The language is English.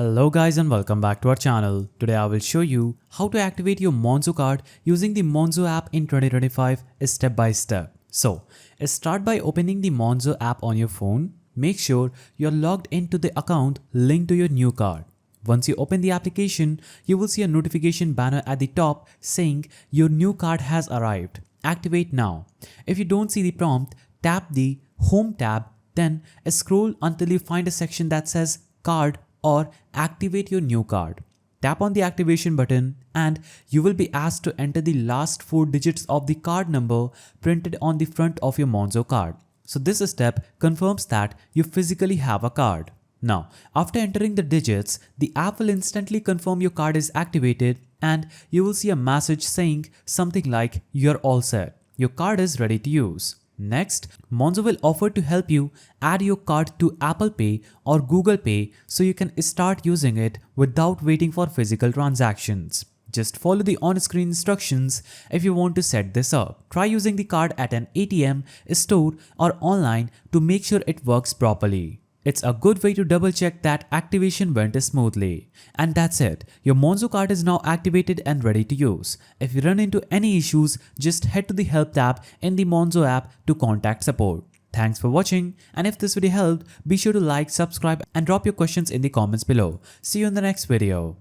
Hello guys and welcome back to our channel. Today I will show you how to activate your Monzo card using the Monzo app in 2025 step by step. So, start by opening the Monzo app on your phone. Make sure you're logged into the account linked to your new card. Once you open the application, you will see a notification banner at the top saying your new card has arrived. Activate now. If you don't see the prompt, tap the Home tab, then scroll until you find a section that says Card or Activate your new card. Tap on the activation button and you will be asked to enter the last 4 digits of the card number printed on the front of your Monzo card. So this step confirms that you physically have a card. Now, after entering the digits, the app will instantly confirm your card is activated and you will see a message saying something like "You're all set. Your card is ready to use." Next, Monzo will offer to help you add your card to Apple Pay or Google Pay so you can start using it without waiting for physical transactions. Just follow the on-screen instructions if you want to set this up. Try using the card at an ATM, store or online to make sure it works properly. It's a good way to double check that activation went smoothly. And that's it. Your Monzo card is now activated and ready to use. If you run into any issues, just head to the help tab in the Monzo app to contact support. Thanks for watching, and if this video helped, be sure to like, subscribe and drop your questions in the comments below. See you in the next video.